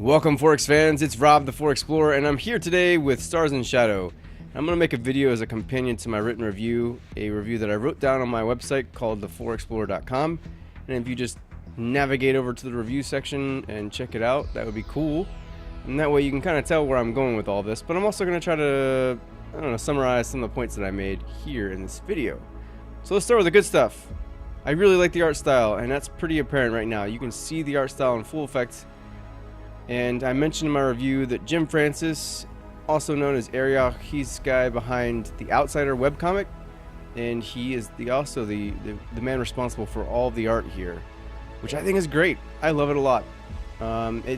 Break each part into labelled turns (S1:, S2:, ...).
S1: Welcome Forex fans, it's Rob the Forex Explorer, and I'm here today with Stars and Shadow. I'm going to make a video as a companion to my written review, a review that I wrote down on my website called theforexplorer.com. And if you just navigate over to the review section and check it out, that would be cool. And that way you can kind of tell where I'm going with all this. But I'm also going to try to, summarize some of the points that I made here in this video. So let's start with the good stuff. I really like the art style, and that's pretty apparent right now. You can see the art style in full effect. And I mentioned in my review that Jim Francis, also known as Ariok, he's the guy behind the Outsider webcomic, and he is also the man responsible for all the art here, which I think is great. I love it a lot.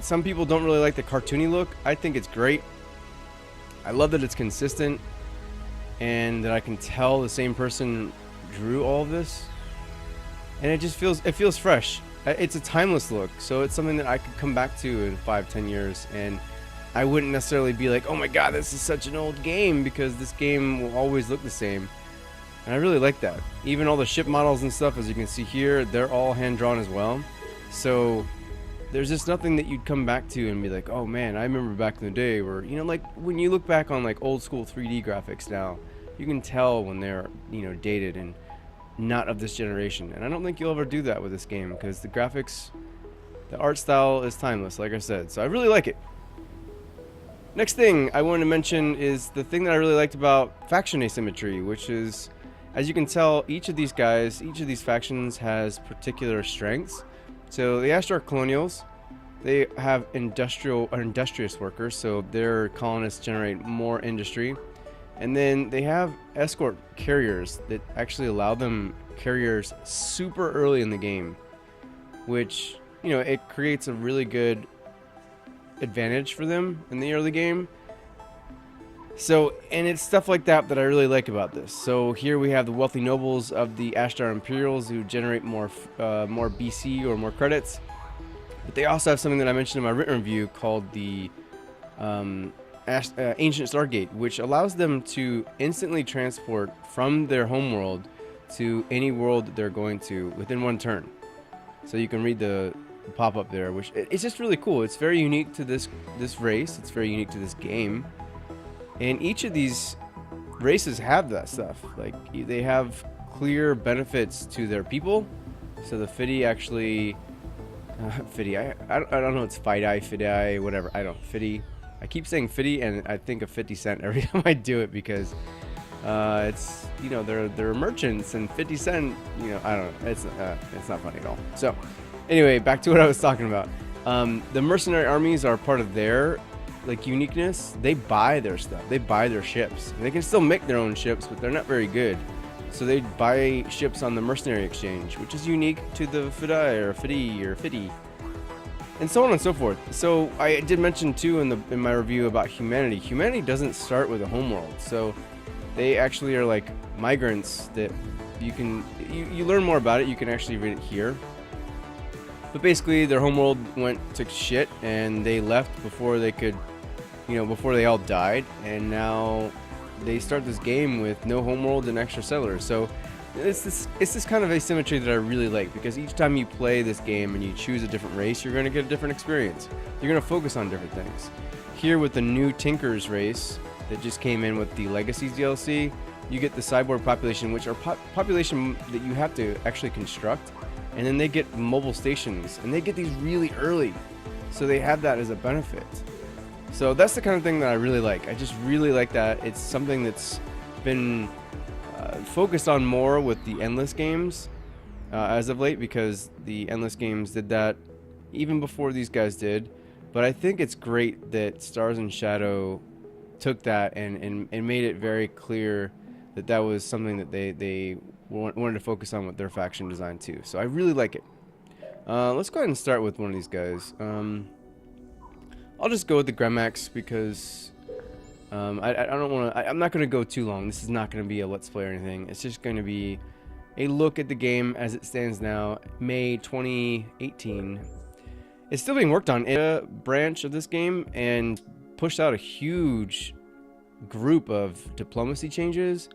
S1: Some people don't really like the cartoony look. I think it's great. I love that it's consistent and that I can tell the same person drew all of this, and it feels fresh. It's a timeless look, so it's something that I could come back to in 5-10 years, and I wouldn't necessarily be like, oh my god, this is such an old game, because this game will always look the same. And I really like that. Even all the ship models and stuff, as you can see here, they're all hand-drawn as well. So there's just nothing that you'd come back to and be like, oh man, I remember back in the day where, like when you look back on like old school 3D graphics now, you can tell when they're, dated and not of this generation. And I don't think you'll ever do that with this game, because the graphics, the art style is timeless, like I said. So I really like it. Next thing I wanted to mention is the thing that I really liked about faction asymmetry, which is, as you can tell, each of these factions has particular strengths. So the Ashtar Colonials, they have industrious workers, so their colonists generate more industry. And then they have escort carriers that actually allow them carriers super early in the game, which, it creates a really good advantage for them in the early game. So, and it's stuff like that that I really like about this. So here we have the wealthy nobles of the Ashtar Imperials who generate more BC or more credits. But they also have something that I mentioned in my written review called the Ancient Stargate, which allows them to instantly transport from their homeworld to any world that they're going to within one turn. So you can read the pop-up there, which it's just really cool. It's very unique to this race. It's very unique to this game. And each of these races have that stuff. Like, they have clear benefits to their people. So the Fiddy actually... Fiddy, I don't know, it's Fiddy, whatever. Fiddy. I keep saying 50, and I think of 50 Cent every time I do it, because it's, they're merchants, and 50 Cent, I don't know, it's not funny at all. So anyway, back to what I was talking about. The mercenary armies are part of their uniqueness. They buy their stuff. They buy their ships. They can still make their own ships, but they're not very good. So they buy ships on the mercenary exchange, which is unique to the Fiddy. And so on and so forth. So I did mention too in my review about humanity. Humanity doesn't start with a homeworld. So they actually are like migrants that you learn more about it. You can actually read it here. But basically their homeworld went to shit, and they left before they could, before they all died. And now they start this game with no homeworld and extra settlers. So it's this kind of asymmetry that I really like, because each time you play this game and you choose a different race, you're going to get a different experience. You're going to focus on different things. Here with the new Tinkers race that just came in with the Legacies DLC, you get the cyborg population, which are population that you have to actually construct, and then they get mobile stations, and they get these really early, so they have that as a benefit. So that's the kind of thing that I really like. I just really like that. It's something that's been focused on more with the Endless games as of late, because the Endless games did that even before these guys did. But I think it's great that Stars and Shadow took that and made it very clear that that was something that they wanted to focus on with their faction design too. So I really like it. Let's go ahead and start with one of these guys. I'll just go with the Gremax, because I don't want to. I'm not going to go too long. This is not going to be a let's play or anything. It's just going to be a look at the game as it stands now, May 2018. It's still being worked on in a branch of this game, and pushed out a huge group of diplomacy changes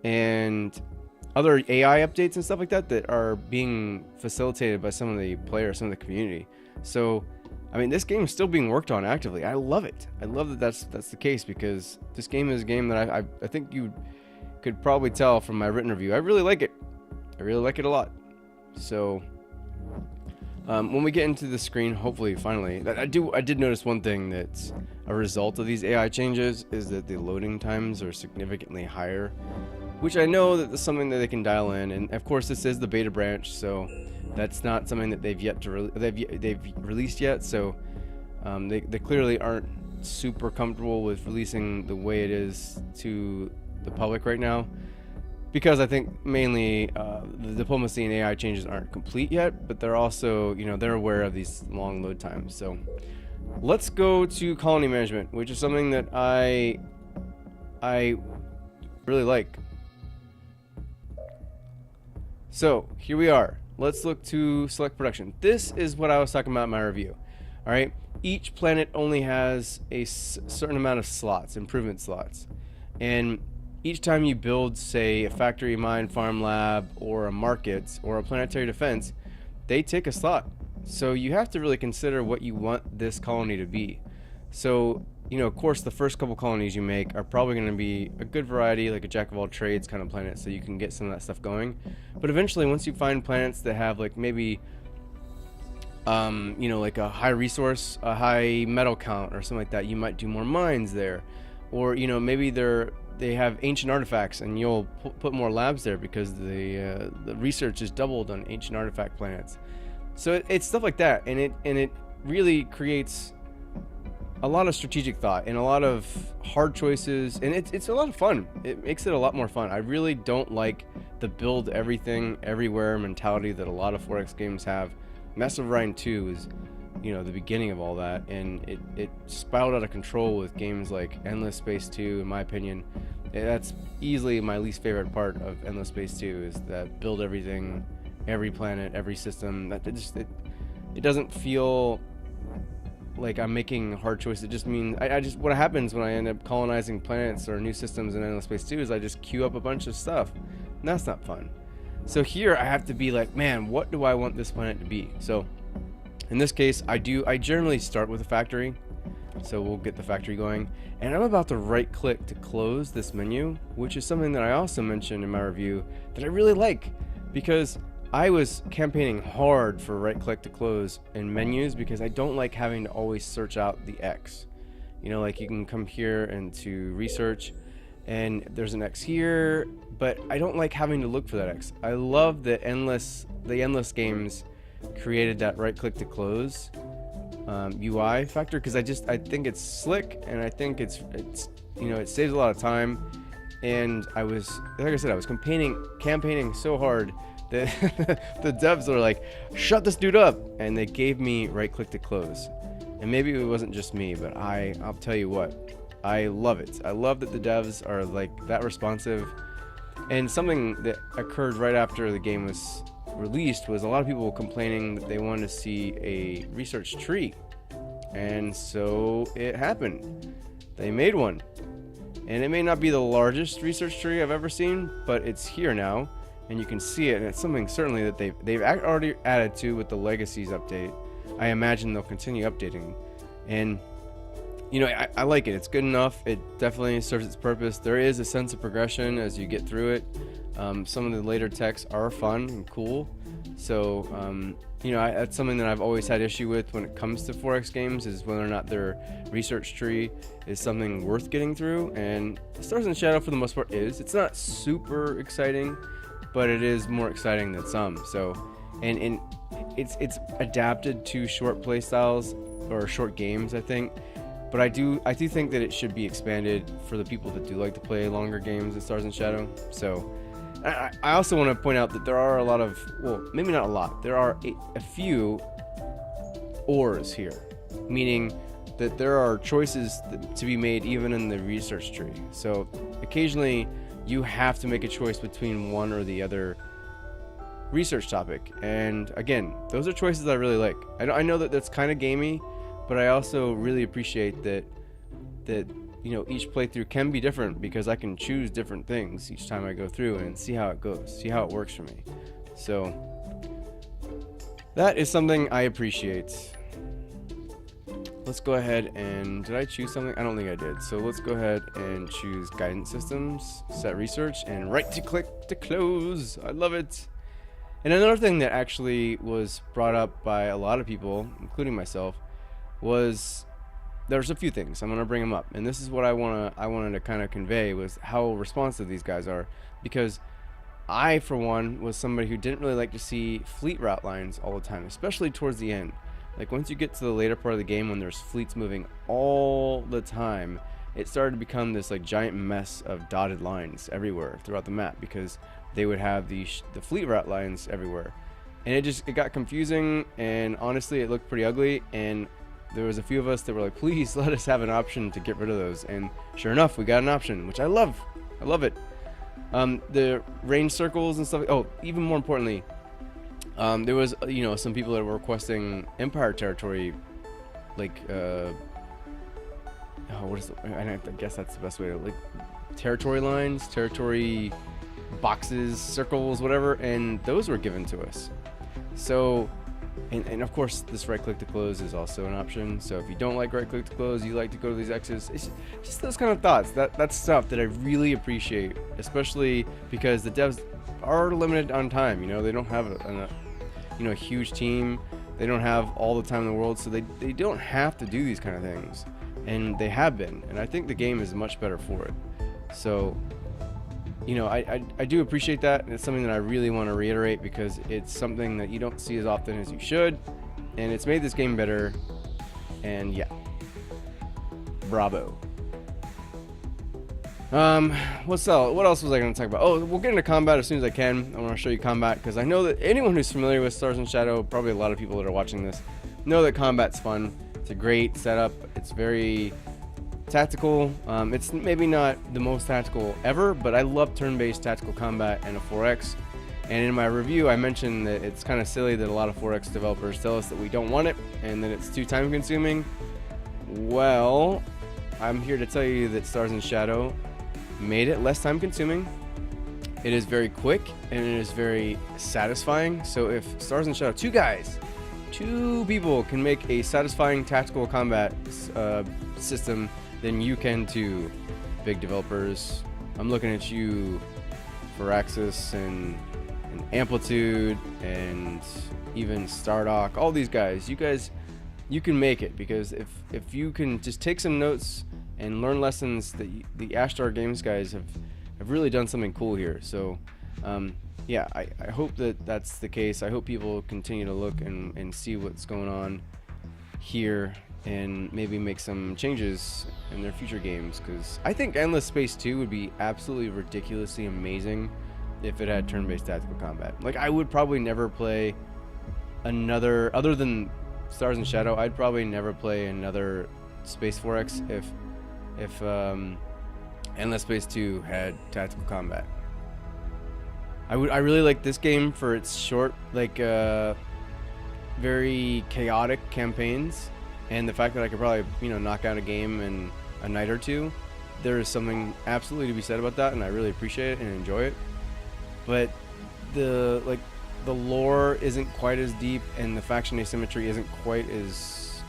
S1: and other AI updates and stuff like that that are being facilitated by some of the players, some of the community. So I mean, this game is still being worked on actively. I love it. I love that that's the case, because this game is a game that I think you could probably tell from my written review. I really like it. I really like it a lot. So when we get into the screen, hopefully, finally, I did notice one thing that's a result of these AI changes is that the loading times are significantly higher, which I know that that's something that they can dial in. And of course, this is the beta branch, so that's not something that they've yet to they've released yet. So they clearly aren't super comfortable with releasing the way it is to the public right now, because I think mainly the diplomacy and AI changes aren't complete yet, but they're also, they're aware of these long load times. So let's go to colony management, which is something that I really like. So here we are. Let's look to select production. This is what I was talking about in my review. All right, each planet only has a certain amount of slots, improvement slots, and each time you build, say, a factory, mine, farm lab, or a market, or a planetary defense, they take a slot. So you have to really consider what you want this colony to be. So, of course, the first couple colonies you make are probably going to be a good variety, like a jack-of-all-trades kind of planet, so you can get some of that stuff going. But eventually, once you find planets that have, like, maybe, like a high resource, a high metal count, or something like that, you might do more mines there. Or, maybe they have ancient artifacts, and you'll put more labs there because the research is doubled on ancient artifact planets. So it's stuff like that, and it really creates a lot of strategic thought and a lot of hard choices, and it's a lot of fun. It makes it a lot more fun. I really don't like the build everything everywhere mentality that a lot of 4X games have. Mass Override 2 is the beginning of all that, and it spiraled out of control with games like Endless Space 2, in my opinion. That's easily my least favorite part of Endless Space 2, is that build everything, every planet, every system. That it doesn't feel like I'm making hard choices. It just means what happens when I end up colonizing planets or new systems in Endless Space 2 is I just queue up a bunch of stuff, and that's not fun. So here I have to be like, man, what do I want this planet to be? So in this case, I generally start with a factory, so we'll get the factory going, and I'm about to right click to close this menu, which is something that I also mentioned in my review that I really like, because I was campaigning hard for right click to close in menus because I don't like having to always search out the X. Like you can come here into research and there's an X here, but I don't like having to look for that X. I love the endless games created that right click to close UI factor, because I think it's slick, and I think it's it saves a lot of time. And I was campaigning so hard that the devs are like, shut this dude up, and they gave me right click to close. And maybe it wasn't just me, but I'll tell you what, I love it. I love that the devs are like that responsive. And something that occurred right after the game was released was a lot of people complaining that they wanted to see a research tree, and so it happened. They made one, and it may not be the largest research tree I've ever seen, but it's here now, and you can see it, and it's something certainly that they've already added to with the Legacies update. I imagine they'll continue updating, and I like it. It's good enough. It definitely serves its purpose. There is a sense of progression as you get through it. Some of the later texts are fun and cool. So, that's something that I've always had issue with when it comes to 4X games, is whether or not their research tree is something worth getting through. And Stars and Shadow, for the most part, is. It's not super exciting, but it is more exciting than some. So, and it's adapted to short play styles or short games, I think. But I do think that it should be expanded for the people that do like to play longer games in Stars and Shadow. So I also want to point out that there are a lot of, well, maybe not a lot, there are a few ors here, meaning that there are choices to be made even in the research tree. So occasionally you have to make a choice between one or the other research topic. And again, those are choices I really like. I know that that's kind of gamey, but I also really appreciate that each playthrough can be different, because I can choose different things each time I go through and see how it goes, see how it works for me. So that is something I appreciate. let's go ahead and, did I choose something? I don't think I did. So let's go ahead and choose guidance systems, set research, and right to click to close. I love it. And another thing that actually was brought up by a lot of people, including myself, was there's a few things. I'm going to bring them up. And this is what I wanted to kind of convey, was how responsive these guys are. Because I, for one, was somebody who didn't really like to see fleet route lines all the time, especially towards the end. Like once you get to the later part of the game when there's fleets moving all the time, it started to become this like giant mess of dotted lines everywhere throughout the map, because they would have the fleet route lines everywhere, and it got confusing, and honestly it looked pretty ugly, and there was a few of us that were like, please let us have an option to get rid of those, and sure enough we got an option, which I love it. The range circles and stuff. Oh, even more importantly, there was some people that were requesting Empire territory, like I guess that's the best way to, like, territory lines, territory boxes, circles, whatever, and those were given to us. So, and of course this right click to close is also an option. So if you don't like right click to close, you like to go to these X's, it's just those kind of thoughts. That's stuff that I really appreciate, especially because the devs are limited on time. They don't have a huge team. They don't have all the time in the world, so they don't have to do these kind of things, and they have been, and I think the game is much better for it. So I do appreciate that, and it's something that I really want to reiterate, because it's something that you don't see as often as you should, and it's made this game better. And yeah, bravo. What else was I going to talk about? Oh, we'll get into combat as soon as I can. I want to show you combat, because I know that anyone who's familiar with Stars and Shadow, probably a lot of people that are watching this, know that combat's fun. It's a great setup. It's very tactical. It's maybe not the most tactical ever, but I love turn-based tactical combat and a 4X. And in my review, I mentioned that it's kind of silly that a lot of 4X developers tell us that we don't want it and that it's too time-consuming. Well, I'm here to tell you that Stars and Shadow made it less time-consuming. It is very quick and it is very satisfying. So if Stars and Shadow, two people can make a satisfying tactical combat system, then you can too, big developers. I'm looking at you, Firaxis and Amplitude and even Stardock, all these guys. You can make it, because if you can just take some notes and learn lessons, that the Ashtar Games guys have really done something cool here. So yeah, I hope that that's the case. I hope people continue to look and see what's going on here, and maybe make some changes in their future games, because I think Endless Space 2 would be absolutely ridiculously amazing if it had turn-based tactical combat. Like, I would probably never play another, other than Stars and Shadow, I'd probably never play another Space 4X if Endless Space 2 had tactical combat. I really like this game for its short, like very chaotic campaigns, and the fact that I could probably knock out a game in a night or two. There is something absolutely to be said about that, and I really appreciate it and enjoy it. But the lore isn't quite as deep, and the faction asymmetry isn't quite as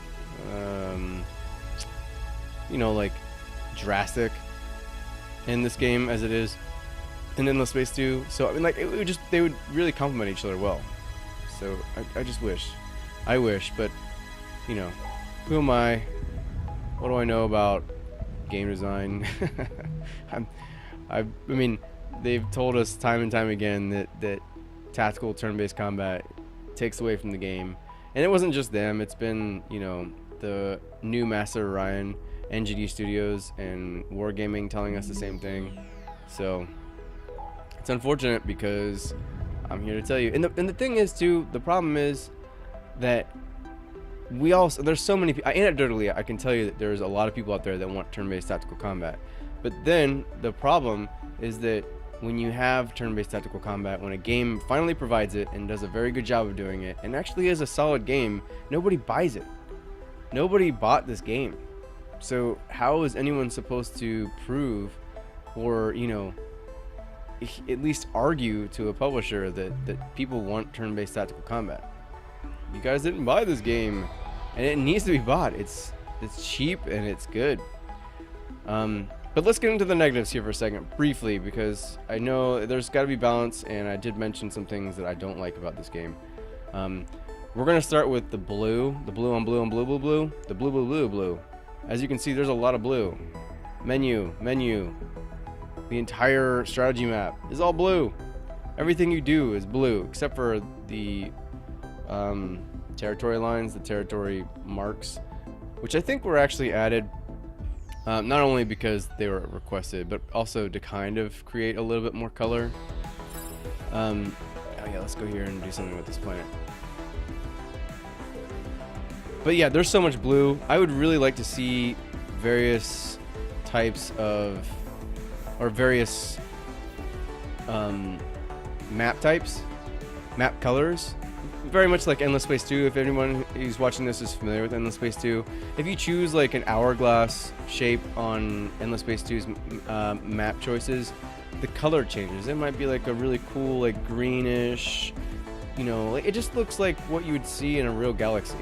S1: like drastic in this game as it is in Endless Space 2. So I mean, like, they would really complement each other well. So I wish, but who am I? What do I know about game design? I mean, they've told us time and time again that tactical turn-based combat takes away from the game, and it wasn't just them. It's been the new Master Orion, NGD Studios, and Wargaming telling us the same thing. So it's unfortunate, because I'm here to tell you. And the thing is too, the problem is that there's so many people. Anecdotally, I can tell you that there's a lot of people out there that want turn-based tactical combat. But then the problem is that when you have turn-based tactical combat, when a game finally provides it and does a very good job of doing it, and actually is a solid game, nobody buys it. Nobody bought this game. So how is anyone supposed to prove, or at least argue to a publisher that people want turn-based tactical combat? You guys didn't buy this game, and it needs to be bought. It's it's cheap and it's good. But let's get into the negatives here for a second, briefly, because I know there's got to be balance, and I did mention some things that I don't like about this game. We're gonna start with the blue on blue on blue on blue, the blue blue blue blue. As you can see, there's a lot of blue. Menu. The entire strategy map is all blue. Everything you do is blue, except for the territory lines, the territory marks, which I think were actually added not only because they were requested, but also to kind of create a little bit more color. Oh yeah, let's go here and do something with this planet. But yeah, there's so much blue. I would really like to see various types of, or various map types, map colors, very much like Endless Space 2. If anyone who's watching this is familiar with Endless Space 2, if you choose like an hourglass shape on Endless Space 2's map choices, the color changes. It might be like a really cool like greenish, you know, like it just looks like what you would see in a real galaxy.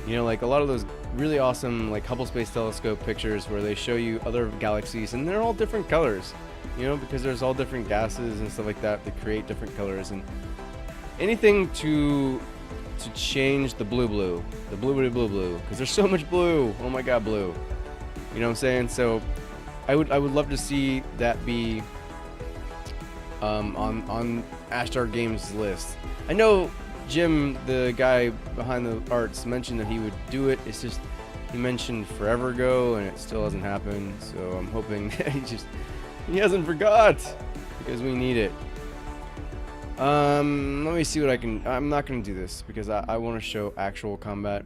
S1: You know, like a lot of those really awesome like Hubble Space Telescope pictures where they show you other galaxies and they're all different colors, you know, because there's all different gases and stuff like that that create different colors. And anything to change the blue, because there's so much blue. Oh my god, blue. You know what I'm saying? So I would love to see that be on Ashtar Games list. I know Jim, the guy behind the arts, mentioned that he would do it. It's just he mentioned forever ago and it still hasn't happened. So I'm hoping that he hasn't forgot, because we need it. Let me see what I can. I'm not going to do this because I want to show actual combat.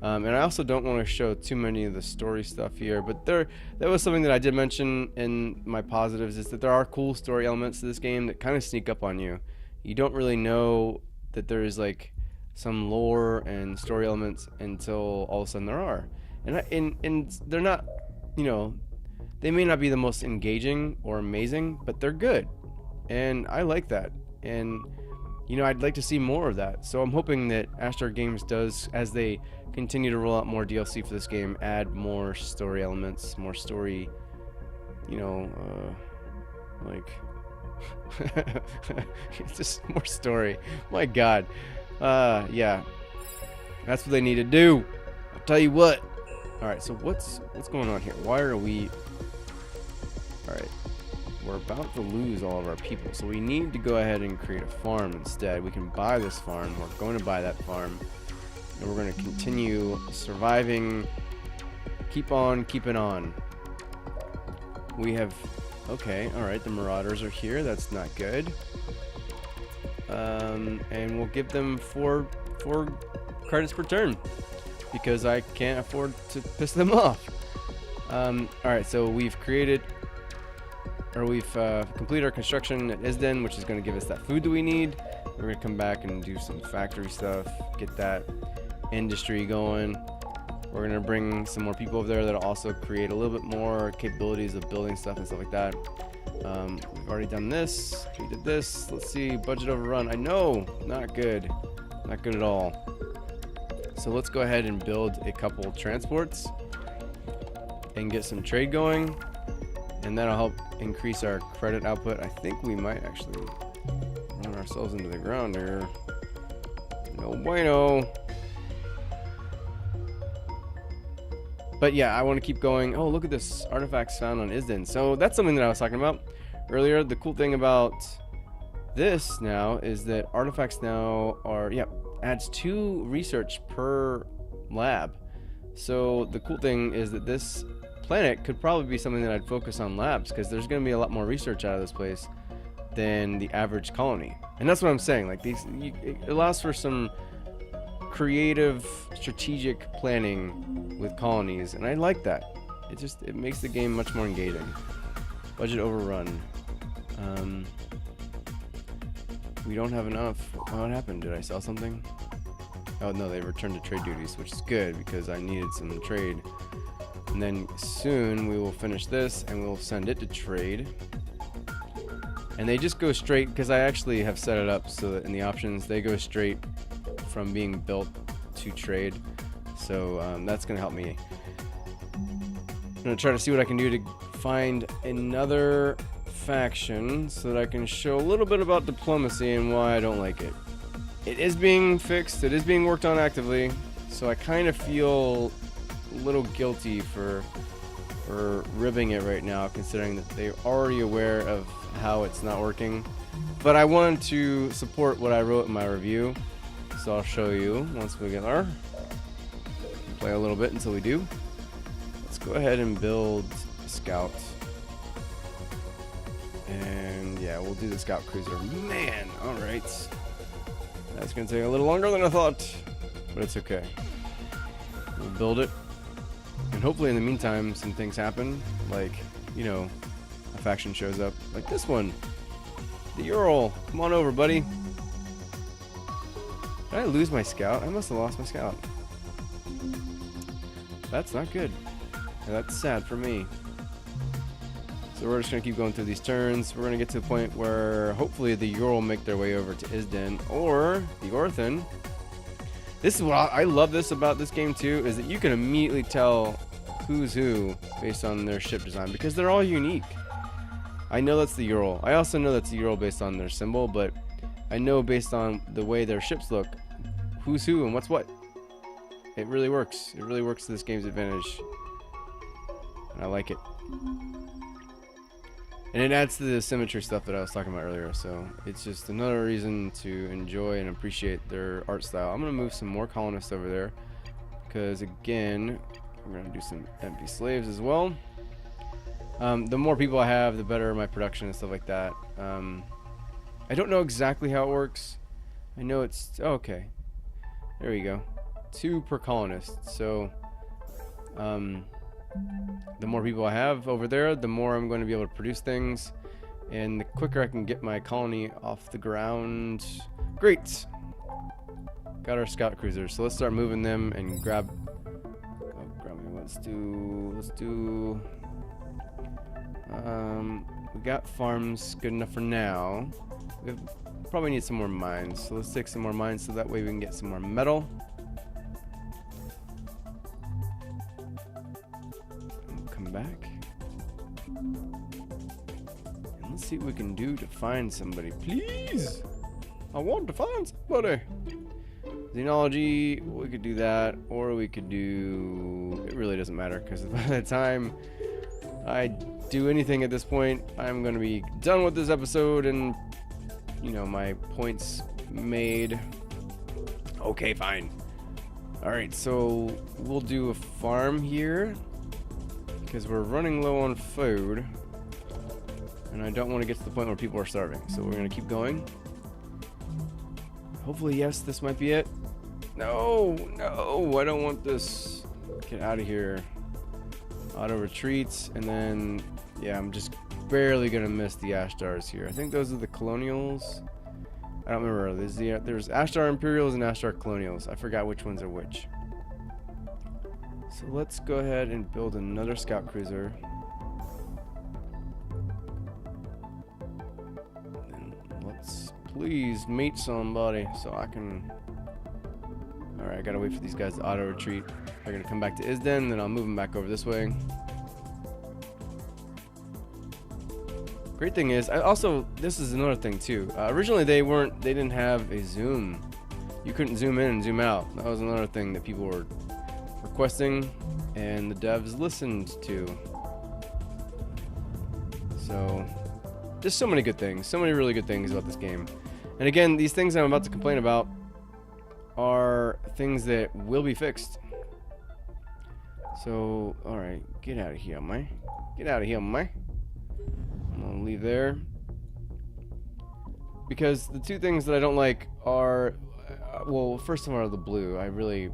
S1: And I also don't want to show too many of the story stuff here, but that was something that I did mention in my positives, is that there are cool story elements to this game that kind of sneak up on you. You don't really know that there is like some lore and story elements until all of a sudden there are. And they're not, you know, they may not be the most engaging or amazing, but they're good. And I like that. And, you know, I'd like to see more of that. So I'm hoping that Ashtar Games does, as they continue to roll out more DLC for this game, add more story elements, more story, you know, like, it's just more story. My god. Yeah. That's what they need to do. I'll tell you what. Alright, so what's going on here? Why are we... Alright. We're about to lose all of our people, so we need to go ahead and create a farm instead. We can buy this farm. We're going to buy that farm, and we're going to continue surviving. Keep on keeping on. We have... Okay, alright, the Marauders are here. That's not good. And we'll give them four credits per turn, because I can't afford to piss them off. Alright, so we've created... Or we've completed our construction at Isden, which is going to give us that food that we need. We're going to come back and do some factory stuff, get that industry going. We're going to bring some more people over there that'll also create a little bit more capabilities of building stuff and stuff like that. We've already done this. We did this. Let's see, budget overrun. I know, not good. Not good at all. So let's go ahead and build a couple transports and get some trade going. And that'll help increase our credit output. I think we might actually run ourselves into the ground here. No bueno. But yeah, I want to keep going. Oh, look at this. Artifacts found on Isden. So that's something that I was talking about earlier. The cool thing about this now is that artifacts now are, adds 2 research per lab. So the cool thing is that this planet could probably be something that I'd focus on labs, because there's going to be a lot more research out of this place than the average colony. And that's what I'm saying. Like it allows for some creative, strategic planning with colonies, and I like that. It makes the game much more engaging. Budget overrun. We don't have enough. What happened? Did I sell something? Oh no, they returned to trade duties, which is good because I needed some trade. And then soon we will finish this and we'll send it to trade. And they just go straight, because I actually have set it up so that in the options they go straight from being built to trade. So that's going to help me. I'm going to try to see what I can do to find another faction so that I can show a little bit about diplomacy and why I don't like it. It is being fixed. It is being worked on actively. So I kind of feel a little guilty for ribbing it right now, considering that they're already aware of how it's not working. But I wanted to support what I wrote in my review, so I'll show you once we get there. Play a little bit until we do. Let's go ahead and build a scout. And yeah, we'll do the scout cruiser. Man, alright. That's going to take a little longer than I thought, but it's okay. We'll build it. And hopefully in the meantime, some things happen. Like, you know, a faction shows up. Like this one. The Ural. Come on over, buddy. Did I lose my scout? I must have lost my scout. That's not good. That's sad for me. So we're just going to keep going through these turns. We're going to get to the point where hopefully the Ural make their way over to Isden or the Orthan. This is what I love this about this game too, is that you can immediately tell who's who based on their ship design, because they're all unique. I know that's the Ural. I also know that's the Ural based on their symbol, but I know based on the way their ships look, who's who and what's what. It really works. It really works to this game's advantage. And I like it. And it adds to the symmetry stuff that I was talking about earlier, so it's just another reason to enjoy and appreciate their art style. I'm going to move some more colonists over there, because again, we're going to do some empty slaves as well. The more people I have, the better my production and stuff like that. I don't know exactly how it works. I know it's... Oh, okay. There we go. 2 per colonist. So, the more people I have over there, the more I'm going to be able to produce things, and the quicker I can get my colony off the ground. Great. Got our scout cruisers, so let's start moving them and grab. Oh, grab me. Let's do. We got farms good enough for now. We probably need some more mines, so let's take some more mines so that way we can get some more metal. Back and let's see what we can do to find somebody. Please, I want to find somebody. Xenology, we could do that, or we could do, it really doesn't matter, because by the time I do anything at this point, I'm going to be done with this episode and, you know, my points made. Okay, fine. Alright, so we'll do a farm here, because we're running low on food, and I don't want to get to the point where people are starving, so we're going to keep going. Hopefully, yes, this might be it. No, I don't want this. Get out of here. Auto retreats, and then, yeah, I'm just barely going to miss the Ashtars here. I think those are the Colonials. I don't remember. There's Ashtar Imperials and Ashtar Colonials. I forgot which ones are which. So let's go ahead and build another scout cruiser. And let's please meet somebody so I can... Alright, I gotta wait for these guys to auto retreat. They're gonna come back to Isden, then I'll move them back over this way. Great thing is, this is another thing too. Originally they didn't have a zoom. You couldn't zoom in and zoom out. That was another thing that people were requesting, and the devs listened to. So, just so many good things, so many really good things about this game. And again, these things I'm about to complain about are things that will be fixed. So, alright, get out of here, man. Get out of here, man. I'm gonna leave there. Because the two things that I don't like are, well, first of all, the blue. I really,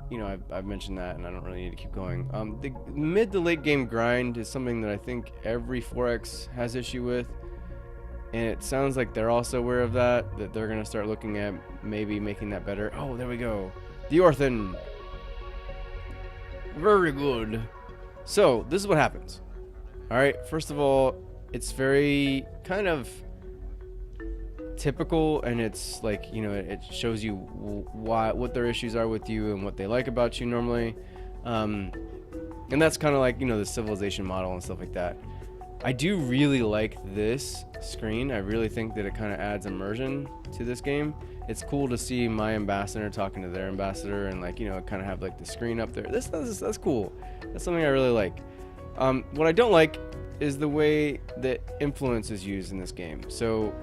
S1: you know, I've mentioned that, and I don't really need to keep going. The mid to late game grind is something that I think every 4X has issue with, and it sounds like they're also aware of that they're going to start looking at maybe making that better. Oh, there we go. The Orthan. Very good. So, this is what happens. Alright, first of all, it's very kind of typical, and it's like, you know, it shows you what their issues are with you and what they like about you normally. And that's kind of like, you know, the civilization model and stuff like that. I do really like this screen. I really think that it kind of adds immersion to this game. It's cool to see my ambassador talking to their ambassador, and like, you know, kind of have like the screen up there. That's cool. That's something I really like. What I don't like is the way that influence is used in this game. So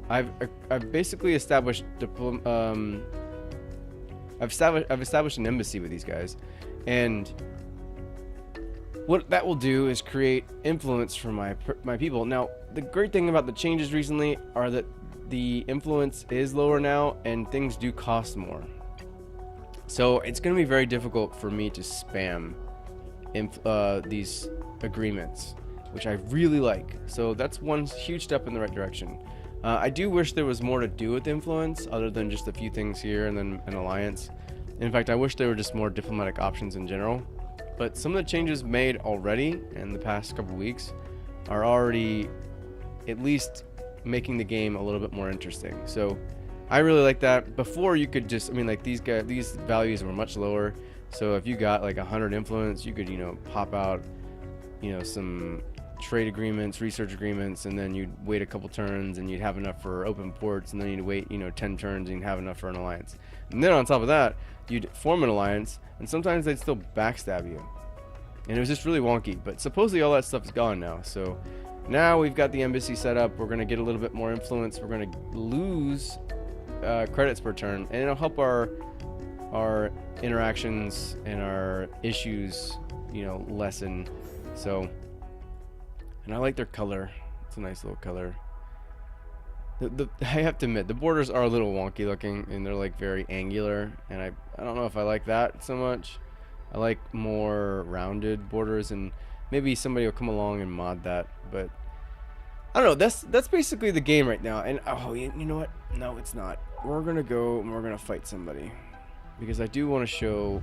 S1: I've basically established I've established an embassy with these guys, and what that will do is create influence for my people. Now, the great thing about the changes recently are that the influence is lower now, and things do cost more. So it's going to be very difficult for me to spam these agreements, which I really like. So that's one huge step in the right direction. I do wish there was more to do with influence other than just a few things here and then an alliance. In fact, I wish there were just more diplomatic options in general. But some of the changes made already in the past couple weeks are already at least making the game a little bit more interesting. So I really like that. Before, you could just, I mean, like these values were much lower. So if you got like 100 influence, you could, you know, pop out, you know, some trade agreements, research agreements, and then you'd wait a couple turns and you'd have enough for open ports, and then you'd wait, you know, 10 turns and you'd have enough for an alliance. And then on top of that, you'd form an alliance, and sometimes they'd still backstab you. And it was just really wonky, but supposedly all that stuff is gone now. So now we've got the embassy set up. We're going to get a little bit more influence. We're going to lose credits per turn, and it'll help our interactions and our issues, you know, lessen. So, and I like their color. It's a nice little color. I have to admit, the borders are a little wonky looking, and they're like very angular, and I don't know if I like that so much. I like more rounded borders, and maybe somebody will come along and mod that, but I don't know. That's basically the game right now. And oh, you know what? No, it's not. We're gonna go and we're gonna fight somebody, because I do want to show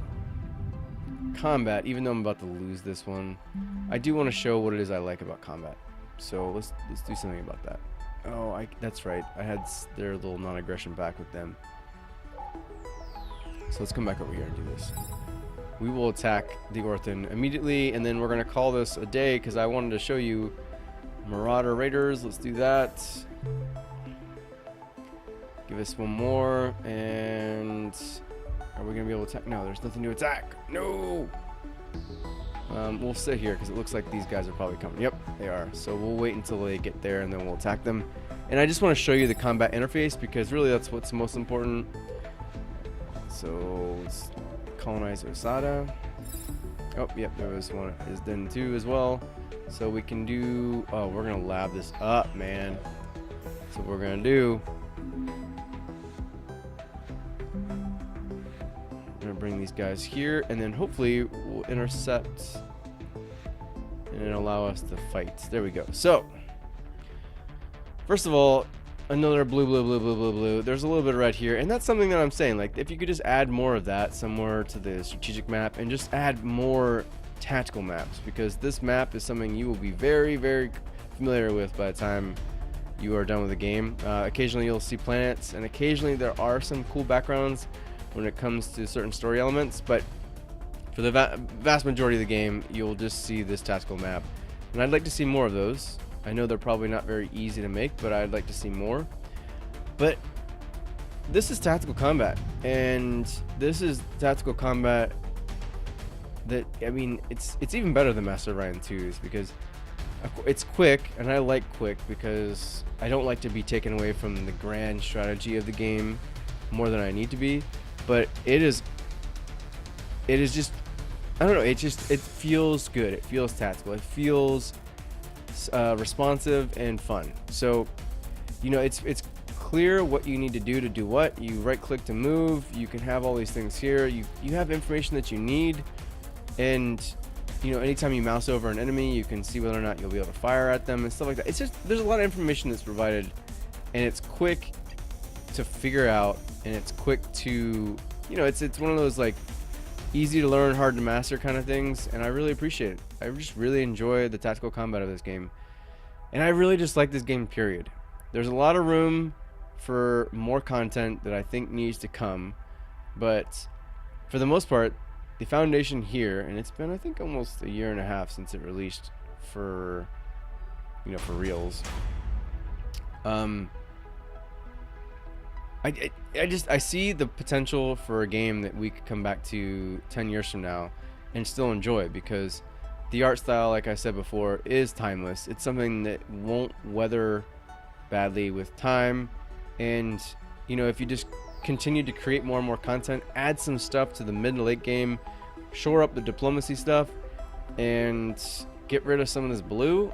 S1: combat. Even though I'm about to lose this one, I do want to show what it is I like about combat. So let's do something about that. Oh, that's right. I had their little non-aggression back with them. So let's come back over here and do this. We will attack the Orphan immediately, and then we're going to call this a day because I wanted to show you Marauder Raiders. Let's do that. Give us one more, and are we going to be able to attack? No, there's nothing to attack. No! We'll sit here because it looks like these guys are probably coming. Yep, they are. So we'll wait until they get there, and then we'll attack them. And I just want to show you the combat interface because really that's what's most important. So let's colonize Osada. Oh, yep, there was one is then two as well. So we can do, oh, we're gonna lab this up, man. So what we're gonna do, I'm gonna bring these guys here, and then hopefully we'll intercept and then allow us to fight. There we go. So first of all, another blue. There's a little bit of red here, and that's something that I'm saying. Like, if you could just add more of that somewhere to the strategic map, and just add more tactical maps, because this map is something you will be very, very familiar with by the time you are done with the game. Occasionally you'll see planets, and occasionally there are some cool backgrounds when it comes to certain story elements, but for the vast majority of the game, you'll just see this tactical map, and I'd like to see more of those. I know they're probably not very easy to make, but I'd like to see more. But this is tactical combat, and this is tactical combat that, I mean, it's even better than Master of Orion 2's, because it's quick, and I like quick because I don't like to be taken away from the grand strategy of the game more than I need to be. But it is just, I don't know, it feels good. It feels tactical. It feels responsive and fun. So, you know, it's clear what you need to do what. You right click to move. You can have all these things here. You have information that you need, and you know, anytime you mouse over an enemy, you can see whether or not you'll be able to fire at them and stuff like that. It's just, there's a lot of information that's provided, and it's quick to figure out, and it's quick to, you know, it's one of those like easy to learn, hard to master kind of things, and I really appreciate it. I just really enjoy the tactical combat of this game, and I really just like this game, period. There's a lot of room for more content that I think needs to come, but for the most part, the foundation here, and it's been I think almost a year and a half since it released for for reals. I see the potential for a game that we could come back to 10 years from now and still enjoy, because the art style, like I said before, is timeless. It's something that won't weather badly with time, and if you just continue to create more and more content, add some stuff to the mid and late game, shore up the diplomacy stuff, and get rid of some of this blue,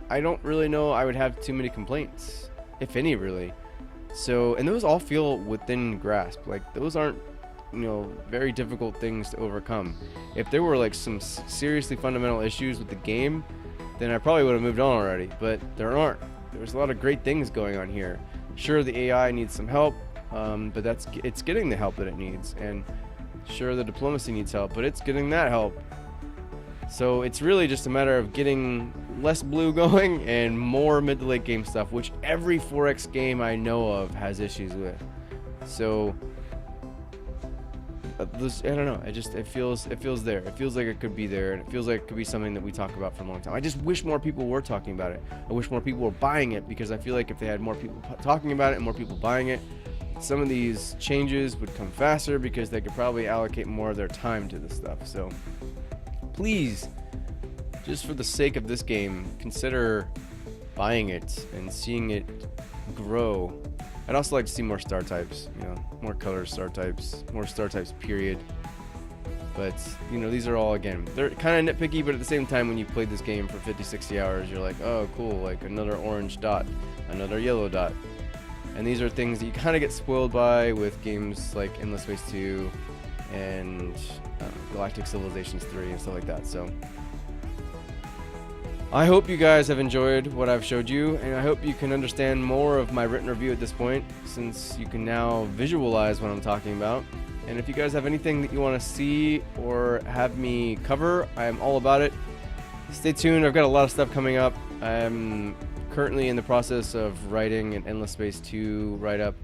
S1: I don't really know I would have too many complaints, if any, really. So, and those all feel within grasp. Like, those aren't very difficult things to overcome. If there were like some seriously fundamental issues with the game, then I probably would have moved on already, but there aren't. There's a lot of great things going on here. Sure, the AI needs some help, but it's getting the help that it needs, and sure, the diplomacy needs help, but it's getting that help. So it's really just a matter of getting less blue going and more mid to late game stuff, which every 4X game I know of has issues with. So I don't know. It feels there. It feels like it could be there, and it feels like it could be something that we talk about for a long time. I just wish more people were talking about it. I wish more people were buying it, because I feel like if they had more people talking about it and more people buying it, some of these changes would come faster, because they could probably allocate more of their time to this stuff. So please, just for the sake of this game, consider buying it and seeing it grow. I'd also like to see more star types, more color star types, more star types, period. But, these are all, again, they're kind of nitpicky, but at the same time, when you played this game for 50, 60 hours, you're like, oh, cool, like another orange dot, another yellow dot. And these are things that you kind of get spoiled by with games like Endless Space 2 and Galactic Civilizations 3 and stuff like that. So I hope you guys have enjoyed what I've showed you, and I hope you can understand more of my written review at this point, since you can now visualize what I'm talking about. And if you guys have anything that you want to see or have me cover, I am all about it. Stay tuned. I've got a lot of stuff coming up. I'm currently in the process of writing an Endless Space 2 write-up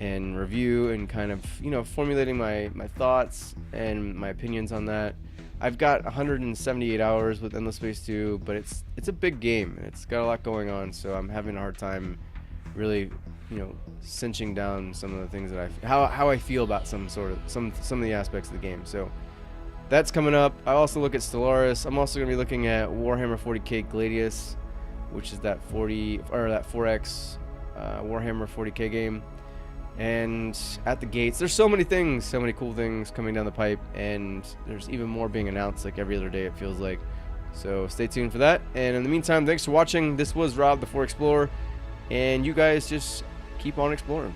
S1: and review, and kind of formulating my thoughts and my opinions on that. I've got 178 hours with Endless Space 2, but it's a big game, and it's got a lot going on, so I'm having a hard time really cinching down some of the things that how I feel about some of the aspects of the game. So that's coming up. I also look at Stellaris. I'm also going to be looking at Warhammer 40k Gladius, which is that 4X Warhammer 40k game. And at the gates, there's so many things, so many cool things coming down the pipe, and there's even more being announced like every other day, it feels like. So stay tuned for that. And in the meantime, thanks for watching. This was Rob, the 4Explorer, and you guys just keep on exploring.